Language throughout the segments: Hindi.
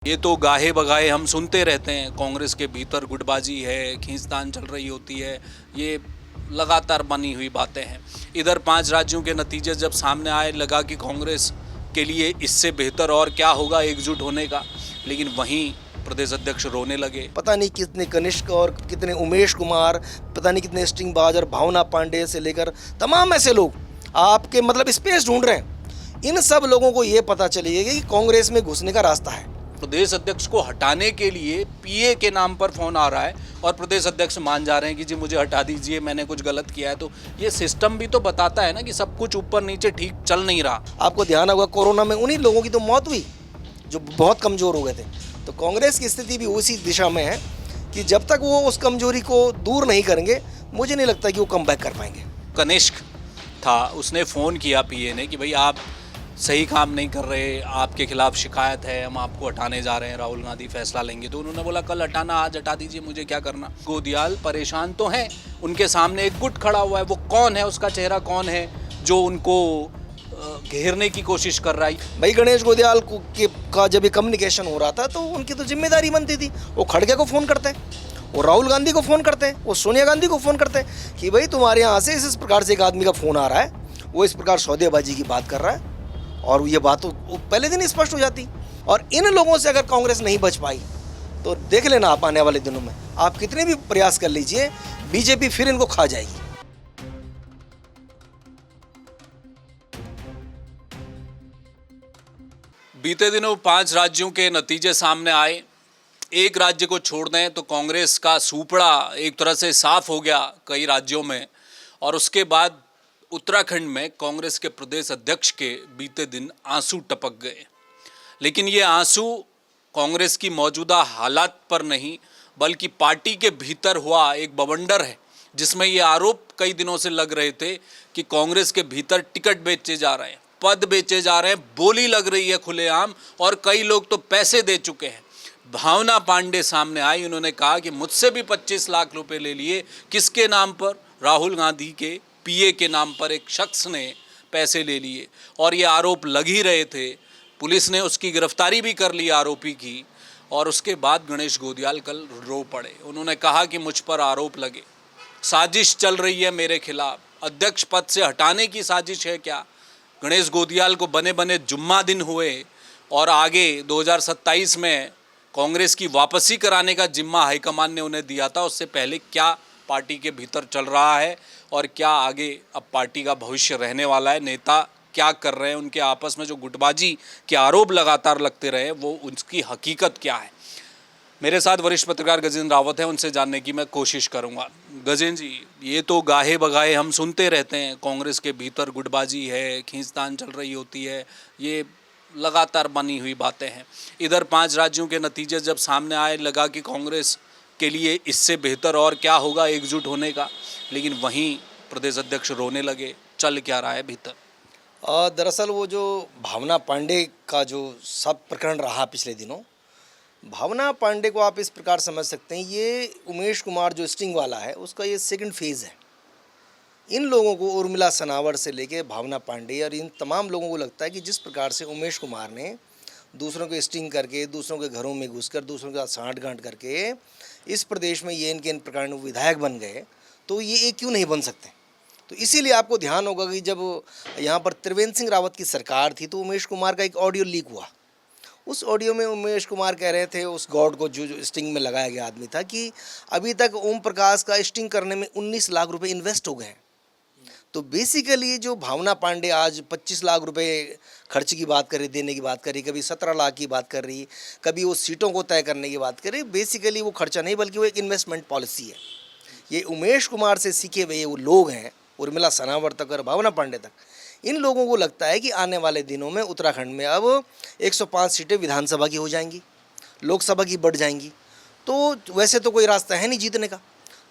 ये तो गाहे बगाहे हम सुनते रहते हैं, कांग्रेस के भीतर गुटबाजी है, खींचतान चल रही होती है, ये लगातार बनी हुई बातें हैं। इधर 5 राज्यों के नतीजे जब सामने आए, लगा कि कांग्रेस के लिए इससे बेहतर और क्या होगा एकजुट होने का, लेकिन वहीं प्रदेश अध्यक्ष रोने लगे। पता नहीं कितने कनिष्क और कितने उमेश कुमार, पता नहीं कितने स्टिंग बाज और भावना पांडे से लेकर तमाम ऐसे लोग आपके स्पेस ढूंढ रहे हैं। इन सब लोगों को ये पता चलेगा कि कांग्रेस में घुसने का रास्ता है। प्रदेश अध्यक्ष को हटाने के लिए पीए के नाम पर फोन आ रहा है और प्रदेश अध्यक्ष मान जा रहे हैं कि जी मुझे हटा दीजिए, मैंने कुछ गलत किया है। तो ये सिस्टम भी तो बताता है ना कि सब कुछ ऊपर नीचे ठीक चल नहीं रहा। आपको ध्यान होगा कोरोना में उन्हीं लोगों की तो मौत हुई जो बहुत कमज़ोर हो गए थे। तो कांग्रेस की स्थिति भी उसी दिशा में है कि जब तक वो उस कमजोरी को दूर नहीं करेंगे, मुझे नहीं लगता कि वो कम बैक कर पाएंगे। कनिष्क था, उसने फ़ोन किया पीए ने कि भाई आप सही काम नहीं कर रहे, आपके खिलाफ शिकायत है, हम आपको हटाने जा रहे हैं, राहुल गांधी फैसला लेंगे। तो उन्होंने बोला कल हटाना, आज हटा दीजिए, मुझे क्या करना। गोदियाल परेशान तो हैं, उनके सामने एक गुट खड़ा हुआ है, वो कौन है, उसका चेहरा कौन है जो उनको घेरने की कोशिश कर रहा है। भाई गणेश गोदियाल का जब ये कम्युनिकेशन हो रहा था तो उनकी तो जिम्मेदारी बनती थी। वो खड़गे को फ़ोन करते हैं, वो राहुल गांधी को फ़ोन करते हैं, वो सोनिया गांधी को फ़ोन करते हैं कि भाई तुम्हारे यहाँ से इस प्रकार से एक आदमी का फ़ोन आ रहा है, वो इस प्रकार सौदेबाजी की बात कर रहा है। और ये बात तो पहले दिन स्पष्ट हो जाती। और इन लोगों से अगर कांग्रेस नहीं बच पाई तो देख लेना आप आने वाले दिनों में, आप कितने भी प्रयास कर लीजिए, बीजेपी फिर इनको खा जाएगी। बीते दिनों 5 राज्यों के नतीजे सामने आए। एक राज्य को छोड़ दें तो कांग्रेस का सूपड़ा एक तरह से साफ हो गया कई राज्यों में। और उसके बाद उत्तराखंड में कांग्रेस के प्रदेश अध्यक्ष के बीते दिन आंसू टपक गए। लेकिन ये आंसू कांग्रेस की मौजूदा हालात पर नहीं, बल्कि पार्टी के भीतर हुआ एक बवंडर है, जिसमें ये आरोप कई दिनों से लग रहे थे कि कांग्रेस के भीतर टिकट बेचे जा रहे हैं, पद बेचे जा रहे हैं, बोली लग रही है खुलेआम, और कई लोग तो पैसे दे चुके हैं। भावना पांडे सामने आई, उन्होंने कहा कि मुझसे भी 25 लाख रुपए ले लिए। किसके नाम पर? राहुल गांधी के पीए के नाम पर एक शख्स ने पैसे ले लिए, और ये आरोप लग ही रहे थे। पुलिस ने उसकी गिरफ्तारी भी कर ली आरोपी की। और उसके बाद गणेश गोदियाल कल रो पड़े। उन्होंने कहा कि मुझ पर आरोप लगे, साजिश चल रही है मेरे खिलाफ, अध्यक्ष पद से हटाने की साजिश है क्या? गणेश गोदियाल को बने बने जुम्मा दिन हुए और आगे 2027 में कांग्रेस की वापसी कराने का जिम्मा हाईकमान ने उन्हें दिया था। उससे पहले क्या पार्टी के भीतर चल रहा है और क्या आगे अब पार्टी का भविष्य रहने वाला है, नेता क्या कर रहे हैं, उनके आपस में जो गुटबाजी के आरोप लगातार लगते रहे, वो उसकी हकीकत क्या है। मेरे साथ वरिष्ठ पत्रकार गजेंद्र रावत हैं, उनसे जानने की मैं कोशिश करूंगा। गजेंद्र जी, ये तो गाहे बगाहे हम सुनते रहते हैं, कांग्रेस के भीतर गुटबाजी है, खींचतान चल रही होती है, ये लगातार बनी हुई बातें हैं। इधर 5 राज्यों के नतीजे जब सामने आए, लगा कि कांग्रेस के लिए इससे बेहतर और क्या होगा एकजुट होने का, लेकिन वहीं प्रदेश अध्यक्ष रोने लगे। चल क्या रहा है भीतर? दरअसल वो जो भावना पांडे का जो सब प्रकरण रहा पिछले दिनों, भावना पांडे को आप इस प्रकार समझ सकते हैं, ये उमेश कुमार जो स्टिंग वाला है उसका ये सेकंड फेज़ है। इन लोगों को, उर्मिला सनावर से लेके भावना पांडे और इन तमाम लोगों को लगता है कि जिस प्रकार से उमेश कुमार ने दूसरों को स्टिंग करके, दूसरों के घरों में घुसकर, दूसरों के साथ साँठ-गाँठ करके इस प्रदेश में ये इनके इन प्रकार के विधायक बन गए, तो ये एक क्यों नहीं बन सकते। तो इसीलिए आपको ध्यान होगा कि जब यहाँ पर त्रिवेंद्र सिंह रावत की सरकार थी तो उमेश कुमार का एक ऑडियो लीक हुआ। उस ऑडियो में उमेश कुमार कह रहे थे उस गॉड को, जो स्टिंग में लगाया गया आदमी था, कि अभी तक ओम प्रकाश का स्टिंग करने में 19 लाख रुपए इन्वेस्ट हो गए हैं। तो बेसिकली जो भावना पांडे आज 25 लाख रुपए खर्च की बात कर रही, देने की बात कर रही, कभी 17 लाख की बात कर रही, कभी वो सीटों को तय करने की बात कर रही, बेसिकली वो खर्चा नहीं बल्कि वो एक इन्वेस्टमेंट पॉलिसी है। ये उमेश कुमार से सीखे हुए वो लोग हैं, उर्मिला सनावर तक और भावना पांडे तक, इन लोगों को लगता है कि आने वाले दिनों में उत्तराखंड में अब 105 सीटें विधानसभा की हो जाएंगी, लोकसभा की बढ़ जाएंगी। तो वैसे तो कोई रास्ता है नहीं जीतने का।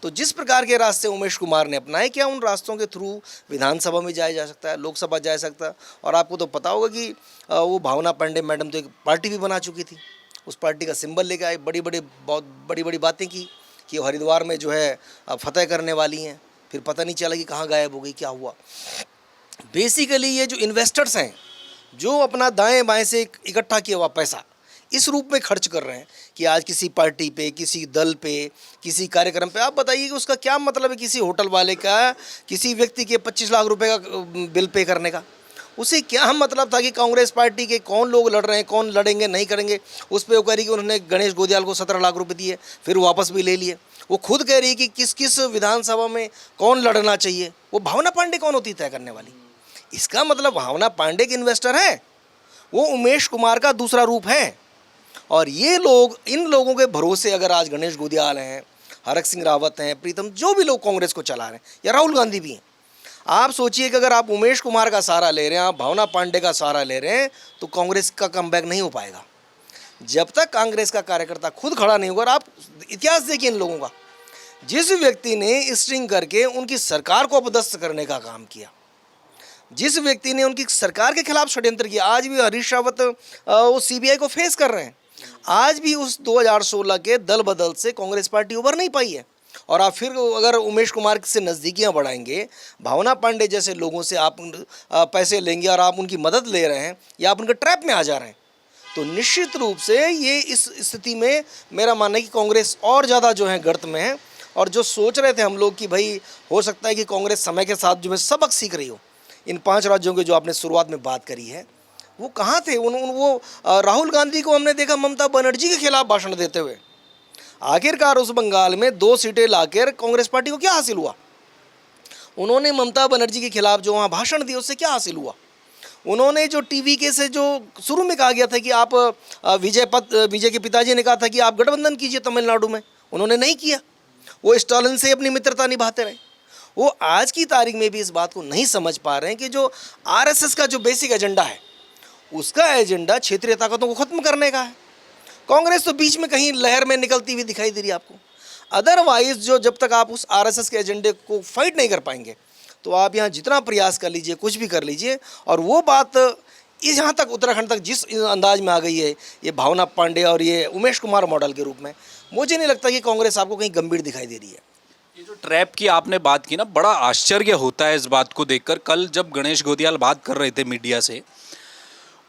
तो जिस प्रकार के रास्ते उमेश कुमार ने अपनाए, क्या उन रास्तों के थ्रू विधानसभा में जाया जा सकता है, लोकसभा जा सकता है। और आपको तो पता होगा कि वो भावना पांडे मैडम तो एक पार्टी भी बना चुकी थी, उस पार्टी का सिंबल लेकर आई, बहुत बड़ी बड़ी बातें की कि हरिद्वार में जो है फतह करने वाली हैं, फिर पता नहीं चला कि कहाँ गायब हो गई, क्या हुआ। बेसिकली ये जो इन्वेस्टर्स हैं, जो अपना दाएं बाएं से इकट्ठा किया हुआ पैसा इस रूप में खर्च कर रहे हैं कि आज किसी पार्टी पे, किसी दल पे, किसी कार्यक्रम पे, आप बताइए कि उसका क्या मतलब है किसी होटल वाले का किसी व्यक्ति के 25 लाख रुपए का बिल पे करने का? उसे क्या मतलब था कि कांग्रेस पार्टी के कौन लोग लड़ रहे हैं, कौन लड़ेंगे नहीं करेंगे, उस पर वो कह रही कि उन्होंने गणेश गोदियाल को 17 लाख रुपए दिए, फिर वापस भी ले लिए। वो खुद कह रही है कि किस किस विधानसभा में कौन लड़ना चाहिए। वो भावना पांडे कौन होती तय करने वाली? इसका मतलब भावना पांडे के इन्वेस्टर हैं, वो उमेश कुमार का दूसरा रूप है। और ये लोग, इन लोगों के भरोसे अगर आज गणेश गोदियाल हैं, हरक सिंह रावत हैं, प्रीतम, जो भी लोग कांग्रेस को चला रहे हैं, या राहुल गांधी भी हैं, आप सोचिए कि अगर आप उमेश कुमार का सहारा ले रहे हैं, आप भावना पांडे का सहारा ले रहे हैं, तो कांग्रेस का कमबैक नहीं हो पाएगा। जब तक कांग्रेस का कार्यकर्ता खुद खड़ा नहीं होगा। और आप इतिहास देखिए इन लोगों का, जिस व्यक्ति ने स्ट्रिंग करके उनकी सरकार को अपदस्थ करने का काम किया, जिस व्यक्ति ने उनकी सरकार के खिलाफ षड्यंत्र किया, आज भी हरीश रावत वो सीबीआई को फेस कर रहे हैं। आज भी उस 2016 के दल बदल से कांग्रेस पार्टी उभर नहीं पाई है। और आप फिर अगर उमेश कुमार से नज़दीकियां बढ़ाएंगे, भावना पांडे जैसे लोगों से आप पैसे लेंगे और आप उनकी मदद ले रहे हैं या आप उनके ट्रैप में आ जा रहे हैं, तो निश्चित रूप से ये इस स्थिति में मेरा मानना है कि कांग्रेस और ज़्यादा जो है गर्त में है। और जो सोच रहे थे हम लोग कि भाई हो सकता है कि कांग्रेस समय के साथ जो है सबक सीख रही हो, इन 5 राज्यों के जो आपने शुरुआत में बात करी है, वो कहाँ थे? वो राहुल गांधी को हमने देखा ममता बनर्जी के खिलाफ भाषण देते हुए। आखिरकार उस बंगाल में 2 सीटें लाकर कांग्रेस पार्टी को क्या हासिल हुआ? उन्होंने ममता बनर्जी के खिलाफ जो वहाँ भाषण दिया, उससे क्या हासिल हुआ? उन्होंने जो टीवी के से जो शुरू में कहा गया था कि आप विजय के पिताजी ने कहा था कि आप गठबंधन कीजिए तमिलनाडु में, उन्होंने नहीं किया। वो स्टालिन से अपनी मित्रता निभाते रहे। वो आज की तारीख में भी इस बात को नहीं समझ पा रहे हैं कि जो आरएसएस का जो बेसिक एजेंडा है, उसका एजेंडा क्षेत्रीय ताकतों को खत्म करने का है। कांग्रेस तो बीच में कहीं लहर में निकलती हुई दिखाई दे रही है आपको। अदरवाइज जो जब तक आप उस आरएसएस के एजेंडे को फाइट नहीं कर पाएंगे, तो आप यहाँ जितना प्रयास कर लीजिए, कुछ भी कर लीजिए, और वो बात इस यहाँ तक उत्तराखंड तक जिस अंदाज में आ गई है, ये भावना पांडे और ये उमेश कुमार मॉडल के रूप में, मुझे नहीं लगता कि कांग्रेस आपको कहीं गंभीर दिखाई दे रही है। ये जो ट्रैप की आपने बात की ना, बड़ा आश्चर्य होता है इस बात को देखकर। कल जब गणेश गोदियाल बात कर रहे थे मीडिया से,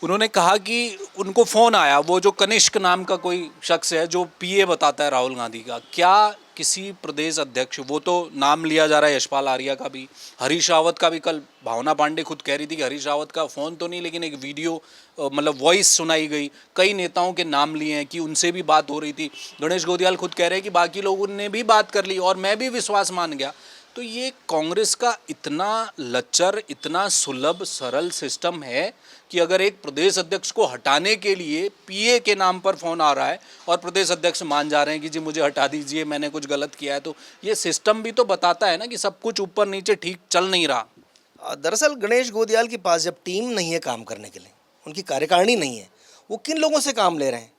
उन्होंने कहा कि उनको फ़ोन आया, वो जो कनिष्क नाम का कोई शख्स है जो पीए बताता है राहुल गांधी का, क्या किसी प्रदेश अध्यक्ष, वो तो नाम लिया जा रहा है यशपाल आर्या का भी, हरीश रावत का भी। कल भावना पांडे खुद कह रही थी कि हरीश रावत का फ़ोन तो नहीं, लेकिन एक वीडियो मतलब वॉइस सुनाई गई, कई नेताओं के नाम लिए हैं कि उनसे भी बात हो रही थी। गणेश गोदियाल खुद कह रहे हैं कि बाकी लोगों ने भी बात कर ली और मैं भी विश्वास मान गया। तो ये कांग्रेस का इतना लच्चर, इतना सुलभ सरल सिस्टम है कि अगर एक प्रदेश अध्यक्ष को हटाने के लिए पीए के नाम पर फ़ोन आ रहा है और प्रदेश अध्यक्ष मान जा रहे हैं कि जी मुझे हटा दीजिए, मैंने कुछ गलत किया है, तो ये सिस्टम भी तो बताता है ना कि सब कुछ ऊपर नीचे ठीक चल नहीं रहा। दरअसल गणेश गोदियाल के पास जब टीम नहीं है काम करने के लिए, उनकी कार्यकारिणी नहीं है, वो किन लोगों से काम ले रहे हैं?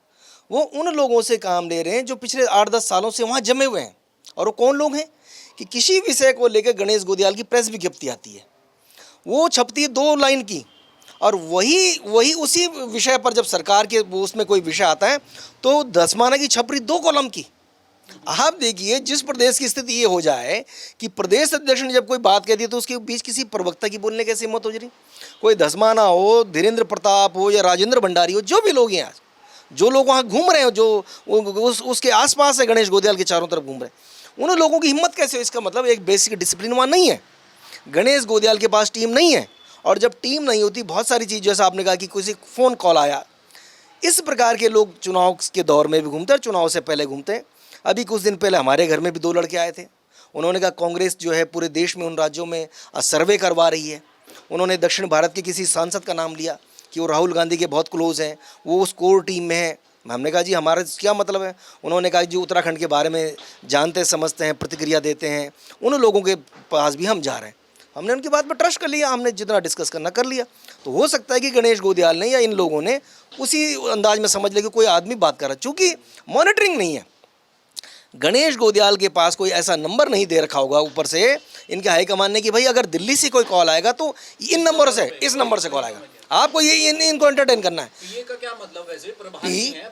वो उन लोगों से काम ले रहे हैं जो पिछले 8-10 सालों से वहाँ जमे हुए हैं। और वो कौन लोग हैं कि किसी विषय को लेकर गणेश गोदियाल की प्रेस विज्ञप्ति आती है, वो छपती है 2 लाइन की, और वही उसी विषय पर जब सरकार के उसमें कोई विषय आता है तो 10 माना की छपरी 2 कॉलम की। आप देखिए, जिस प्रदेश की स्थिति ये हो जाए कि प्रदेश अध्यक्ष ने जब कोई बात कहती है तो उसके बीच किसी प्रवक्ता की बोलने कैसे हिम्मत हो रही? कोई धसमाना हो, धीरेन्द्र प्रताप हो या राजेंद्र भंडारी हो, जो भी लोग हैं आज, जो लोग वहाँ घूम रहे हो, जो उसके आसपास है, गणेश गोदियाल के चारों तरफ घूम रहे हैं, उन लोगों की हिम्मत कैसे हो? इसका मतलब एक बेसिक डिसिप्लिन वहाँ नहीं है। गणेश गोदियाल के पास टीम नहीं है, और जब टीम नहीं होती, बहुत सारी चीज़, जैसा आपने कहा कि किसी फ़ोन कॉल आया, इस प्रकार के लोग चुनाव के दौर में भी घूमते हैं, चुनाव से पहले घूमते हैं। अभी कुछ दिन पहले हमारे घर में भी 2 लड़के आए थे। उन्होंने कहा कांग्रेस जो है पूरे देश में उन राज्यों में सर्वे करवा रही है। उन्होंने दक्षिण भारत के किसी सांसद का नाम लिया कि वो राहुल गांधी के बहुत क्लोज़ हैं, वो उस कोर टीम में है। हमने कहा जी हमारा क्या मतलब है? उन्होंने कहा जी उत्तराखंड के बारे में जानते समझते हैं, प्रतिक्रिया देते हैं, उन लोगों के पास भी हम जा रहे हैं। हमने उनकी बात पर ट्रस्ट कर लिया, हमने जितना डिस्कस करना कर लिया। तो हो सकता है कि गणेश गोदियाल ने या इन लोगों ने उसी अंदाज में समझ लिया कि कोई आदमी बात कर रहा है। चूँकि मॉनिटरिंग नहीं है, गणेश गोदियाल के पास कोई ऐसा नंबर नहीं दे रखा होगा ऊपर से इनके हाईकमान ने कि भाई अगर दिल्ली से कोई कॉल आएगा तो इन नंबर से, इस नंबर से कॉल आएगा, आपको ये इनको एंटरटेन करना है। ये का क्या मतलब? वैसे प्रभारी हैं,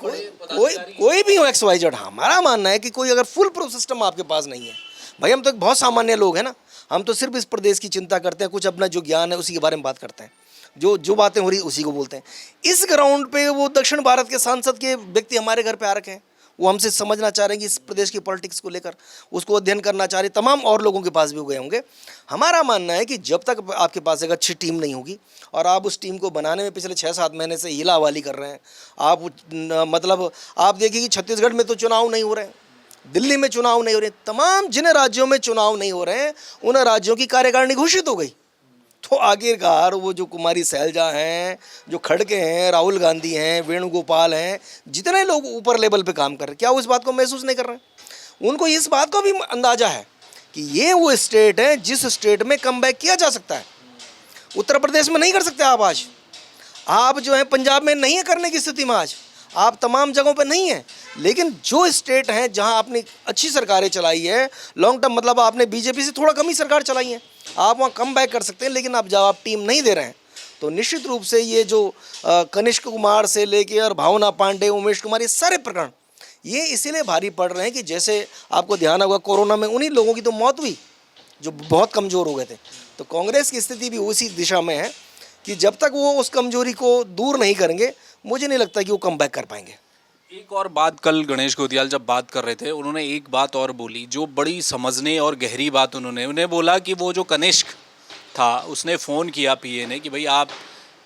कोई भी हो XYZ, हमारा मानना है कि कोई अगर फुल प्रूफ सिस्टम आपके पास नहीं है, भाई हम तो बहुत सामान्य लोग हैं ना, हम तो सिर्फ इस प्रदेश की चिंता करते हैं, कुछ अपना जो ज्ञान है उसी के बारे में बात करते हैं। जो जो बातें हो रही उसी को बोलते हैं। इस ग्राउंड पे वो दक्षिण भारत के सांसद के व्यक्ति हमारे घर पे आ रखे हैं, वो हमसे समझना चाह रहे हैं कि इस प्रदेश की पॉलिटिक्स को लेकर, उसको अध्ययन करना चाह रहे हैं। तमाम और लोगों के पास भी गए होंगे। हमारा मानना है कि जब तक आपके पास एक अच्छी टीम नहीं होगी, और आप उस टीम को बनाने में पिछले 6-7 महीने से हीला हवाली कर रहे हैं, आप मतलब आप देखिए कि छत्तीसगढ़ में तो चुनाव नहीं हो रहे हैं, दिल्ली में चुनाव नहीं हो रहे, तमाम जिन राज्यों में चुनाव नहीं हो रहे हैं उन राज्यों की कार्यकारिणी घोषित हो गई। तो आखिरकार वो जो कुमारी सैलजा हैं, जो खड़गे हैं, राहुल गांधी हैं, वेणुगोपाल हैं, जितने लोग ऊपर लेवल पे काम कर रहे हैं, क्या वो इस बात को महसूस नहीं कर रहे हैं? उनको इस बात का भी अंदाजा है कि ये वो स्टेट है जिस स्टेट में कमबैक किया जा सकता है। उत्तर प्रदेश में नहीं कर सकते आज आप जो है पंजाब में नहीं है करने की स्थिति में, आज आप तमाम जगहों पर नहीं है। लेकिन जो स्टेट हैं जहां आपने अच्छी सरकारें चलाई है लॉन्ग टर्म, मतलब आपने बीजेपी से थोड़ा कम ही सरकार चलाई है, आप वहां कम बैक कर सकते हैं। लेकिन अब जब आप टीम नहीं दे रहे हैं तो निश्चित रूप से ये जो कनिष्क कुमार से लेके और भावना पांडे, उमेश कुमार, ये सारे प्रकरण ये इसीलिए भारी पड़ रहे हैं कि जैसे आपको ध्यान होगा कोरोना में उन्हीं लोगों की तो मौत हुई जो बहुत कमज़ोर हो गए थे। तो कांग्रेस की स्थिति भी उसी दिशा में है कि जब तक वो उस कमजोरी को दूर नहीं करेंगे, मुझे नहीं लगता कि वो कम बैक कर पाएंगे। एक और बात, कल गणेश गोदियाल जब बात कर रहे थे उन्होंने एक बात और बोली जो बड़ी समझने और गहरी बात, उन्हें बोला कि वो जो कनिष्क था उसने फ़ोन किया पीए ने कि भाई आप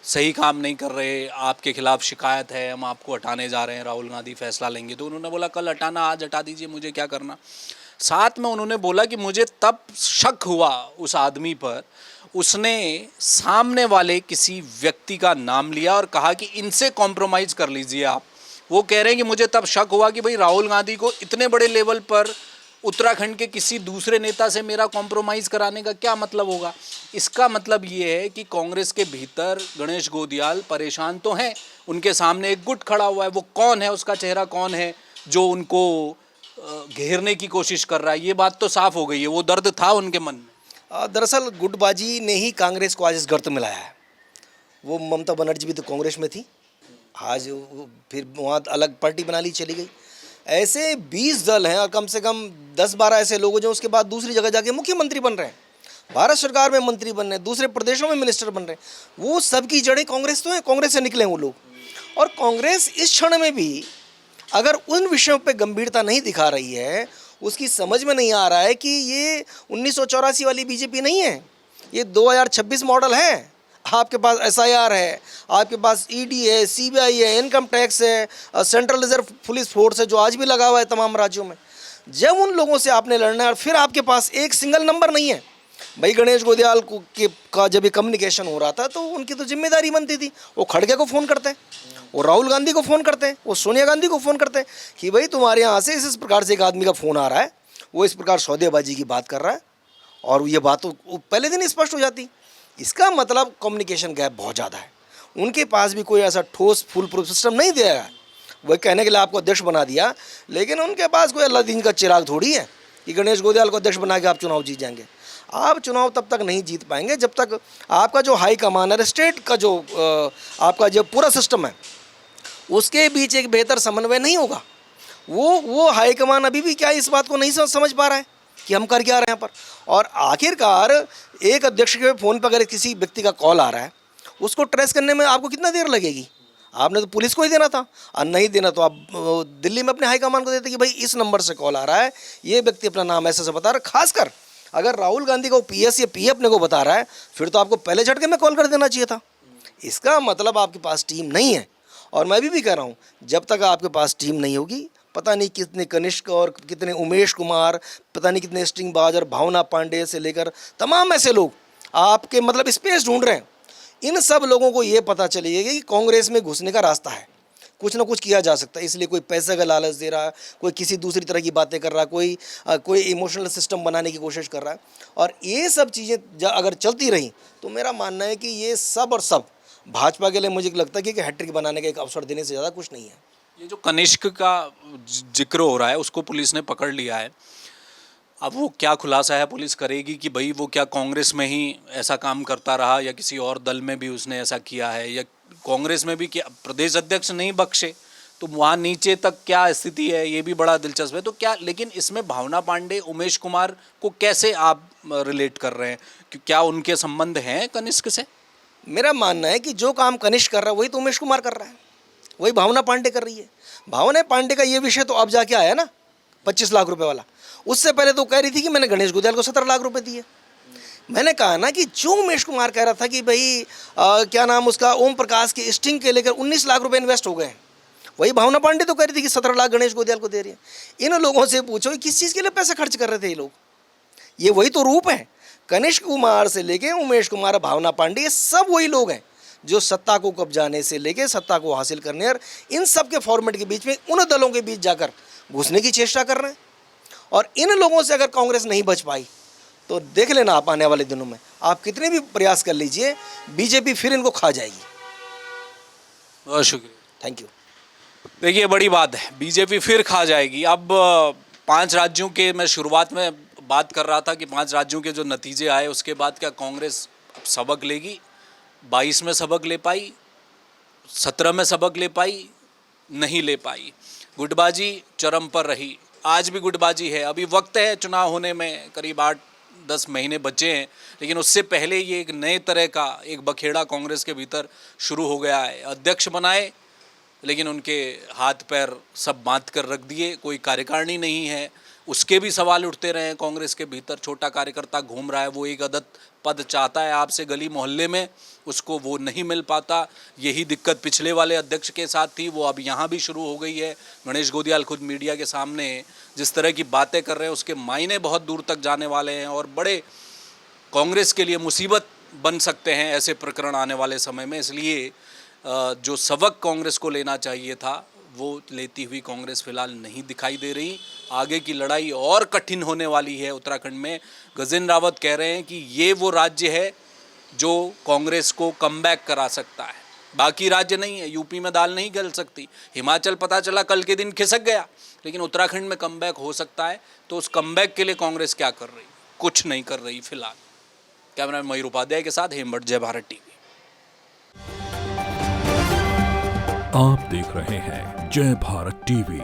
सही काम नहीं कर रहे, आपके खिलाफ शिकायत है, हम आपको हटाने जा रहे हैं, राहुल गांधी फैसला लेंगे। तो उन्होंने बोला कल हटाना, आज हटा दीजिए, मुझे क्या करना। साथ में उन्होंने बोला कि मुझे तब शक हुआ उस आदमी पर, उसने सामने वाले किसी व्यक्ति का नाम लिया और कहा कि इनसे कॉम्प्रोमाइज़ कर लीजिए आप। वो कह रहे हैं कि मुझे तब शक हुआ कि भाई राहुल गांधी को इतने बड़े लेवल पर उत्तराखंड के किसी दूसरे नेता से मेरा कॉम्प्रोमाइज़ कराने का क्या मतलब होगा। इसका मतलब ये है कि कांग्रेस के भीतर गणेश गोदियाल परेशान तो हैं, उनके सामने एक गुट खड़ा हुआ है, वो कौन है, उसका चेहरा कौन है जो उनको घेरने की कोशिश कर रहा है। ये बात तो साफ हो गई है, वो दर्द था उनके मन में। दरअसल गुटबाजी ने ही कांग्रेस को आज इस गर्त में लाया है। वो ममता बनर्जी भी तो कांग्रेस में थी, आज फिर वहाँ अलग पार्टी बना ली, चली गई। ऐसे 20 दल हैं और कम से कम 10-12 ऐसे लोग जो उसके बाद दूसरी जगह जाके मुख्यमंत्री बन रहे हैं, भारत सरकार में मंत्री बन रहे हैं, दूसरे प्रदेशों में मिनिस्टर बन रहे हैं। वो सबकी जड़ें कांग्रेस तो है, कांग्रेस से निकले वो लोग। और कांग्रेस इस क्षण में भी अगर उन विषयों पे गंभीरता नहीं दिखा रही है, उसकी समझ में नहीं आ रहा है कि ये 1984 वाली बीजेपी नहीं है, ये 2026 मॉडल है। आपके पास एसआईआर है, आपके पास ईडी है, सीबीआई है, इनकम टैक्स है, सेंट्रल रिजर्व पुलिस फोर्स है जो आज भी लगा हुआ है तमाम राज्यों में। जब उन लोगों से आपने लड़ना है और फिर आपके पास एक सिंगल नंबर नहीं है, भाई गणेश गोदियाल का जब ये कम्युनिकेशन हो रहा था तो उनकी तो जिम्मेदारी बनती थी, वो खड़गे को फ़ोन करते हैं, वो राहुल गांधी को फ़ोन करते हैं, वो सोनिया गांधी को फ़ोन करते हैं कि भाई तुम्हारे यहाँ से इस प्रकार से एक आदमी का फ़ोन आ रहा है, वो इस प्रकार सौदेबाजी की बात कर रहा है, और ये बात तो पहले दिन स्पष्ट हो जाती। इसका मतलब कम्युनिकेशन गैप बहुत ज़्यादा है। उनके पास भी कोई ऐसा ठोस फुल प्रूफ सिस्टम नहीं दिया है। वही कहने के लिए आपको अध्यक्ष बना दिया, लेकिन उनके पास कोई अल्लाह दीन का चिराग थोड़ी है कि गणेश गोदियाल को अध्यक्ष बना के आप चुनाव जीत जाएंगे। आप चुनाव तब तक नहीं जीत पाएंगे जब तक आपका जो हाई कमान है, स्टेट का जो आपका जो पूरा सिस्टम है, उसके बीच एक बेहतर समन्वय नहीं होगा। वो हाई कमान अभी भी क्या इस बात को नहीं समझ पा रहा है कि हम कर क्या रहे हैं यहाँ पर। और आखिरकार एक अध्यक्ष के फ़ोन पर अगर किसी व्यक्ति का कॉल आ रहा है, उसको ट्रेस करने में आपको कितना देर लगेगी? आपने तो पुलिस को ही देना था, और नहीं देना तो आप दिल्ली में अपने हाईकमान को देते कि भाई इस नंबर से कॉल आ रहा है, ये व्यक्ति अपना नाम ऐसे बता रहा है। खासकर अगर राहुल गांधी को पीएस या पी अपने को बता रहा है, फिर तो आपको पहले झटके में कॉल कर देना चाहिए था। इसका मतलब आपके पास टीम नहीं है। और मैं भी कह रहा हूँ, जब तक आपके पास टीम नहीं होगी, पता नहीं कितने कनिष्क और कितने उमेश कुमार, पता नहीं कितने स्ट्रिंग बाज और भावना पांडे से लेकर तमाम ऐसे लोग आपके मतलब स्पेस ढूंढ रहे हैं। इन सब लोगों को ये पता चलेगा कि कांग्रेस में घुसने का रास्ता है, कुछ ना कुछ किया जा सकता है। इसलिए कोई पैसे का लालच दे रहा है, कोई किसी दूसरी तरह की बातें कर रहा है, कोई इमोशनल सिस्टम बनाने की कोशिश कर रहा है। और ये सब चीज़ें अगर चलती रहीं तो मेरा मानना है कि ये सब और सब भाजपा के लिए मुझे लगता है कि हैट्रिक बनाने का एक अवसर देने से ज़्यादा कुछ नहीं है। ये जो कनिष्क का जिक्र हो रहा है, उसको पुलिस ने पकड़ लिया है। अब वो क्या खुलासा है पुलिस करेगी कि भाई वो क्या कांग्रेस में ही ऐसा काम करता रहा या किसी और दल में भी उसने ऐसा किया है, या कांग्रेस में भी क्या प्रदेश अध्यक्ष नहीं बख्शे तो वहाँ नीचे तक क्या स्थिति है, ये भी बड़ा दिलचस्प है। तो क्या, लेकिन इसमें भावना पांडे, उमेश कुमार को कैसे आप रिलेट कर रहे हैं कि क्या उनके संबंध हैं कनिष्क से? मेरा मानना है कि जो काम कनिष्क कर रहा है वही तो उमेश कुमार कर रहा है, वही भावना पांडे कर रही है। भावना पांडे का ये विषय तो अब जाके आया ना 25 लाख रुपए वाला। उससे पहले तो कह रही थी कि मैंने गणेश गोदियाल को 17 लाख रुपए दिए। मैंने कहा ना कि जो उमेश कुमार कह रहा था कि भाई क्या नाम उसका ओम प्रकाश के स्टिंग के लेकर 19 लाख रुपए इन्वेस्ट हो गए हैं, वही भावना पांडे तो कह रही थी कि 17 लाख गणेश गोदियाल को दे रही है। इन लोगों से पूछो कि किस चीज़ के लिए पैसे खर्च कर रहे थे ये लोग। ये वही तो रूप है। कनिष्क कुमार से लेके उमेश कुमार, भावना पांडे, ये सब वही लोग हैं जो सत्ता को कब्जाने से लेके सत्ता को हासिल करने और इन सब के फॉर्मेट के बीच में उन दलों के बीच जाकर घुसने की चेष्टा कर रहे हैं। और इन लोगों से अगर कांग्रेस नहीं बच पाई तो देख लेना आप आने वाले दिनों में, आप कितने भी प्रयास कर लीजिए, बीजेपी फिर इनको खा जाएगी। बहुत शुक्रिया, थैंक यू। देखिए बड़ी बात है, बीजेपी फिर खा जाएगी। अब 5 राज्यों के मैं शुरुआत में बात कर रहा था कि 5 राज्यों के जो नतीजे आए उसके बाद क्या कांग्रेस अब सबक लेगी? 22 में सबक ले पाई, 17 में सबक ले पाई, नहीं ले पाई। गुटबाजी चरम पर रही, आज भी गुटबाजी है। अभी वक्त है चुनाव होने में, करीब 8-10 महीने बचे हैं, लेकिन उससे पहले ये एक नए तरह का एक बखेड़ा कांग्रेस के भीतर शुरू हो गया है। अध्यक्ष बनाए लेकिन उनके हाथ पैर सब बांध कर रख दिए, कोई कार्यकारिणी नहीं है, उसके भी सवाल उठते रहे हैं। कांग्रेस के भीतर छोटा कार्यकर्ता घूम रहा है, वो एक अदद पद चाहता है आपसे गली मोहल्ले में, उसको वो नहीं मिल पाता। यही दिक्कत पिछले वाले अध्यक्ष के साथ थी, वो अब यहाँ भी शुरू हो गई है। गणेश गोदियाल खुद मीडिया के सामने जिस तरह की बातें कर रहे हैं उसके मायने बहुत दूर तक जाने वाले हैं और बड़े कांग्रेस के लिए मुसीबत बन सकते हैं ऐसे प्रकरण आने वाले समय में। इसलिए जो सबक कांग्रेस को लेना चाहिए था वो लेती हुई कांग्रेस फिलहाल नहीं दिखाई दे रही। आगे की लड़ाई और कठिन होने वाली है उत्तराखंड में। गजेंद्र रावत कह रहे हैं कि ये वो राज्य है जो कांग्रेस को कमबैक करा सकता है, बाकी राज्य नहीं है। यूपी में दाल नहीं गल सकती, हिमाचल पता चला कल के दिन खिसक गया, लेकिन उत्तराखंड में कमबैक हो सकता है। तो उस कमबैक के लिए कांग्रेस क्या कर रही? कुछ नहीं कर रही फिलहाल। कैमरामैन मयूर उपाध्याय के साथ हेमवट, जय भारत टीवी। आप देख रहे हैं जय भारत टीवी।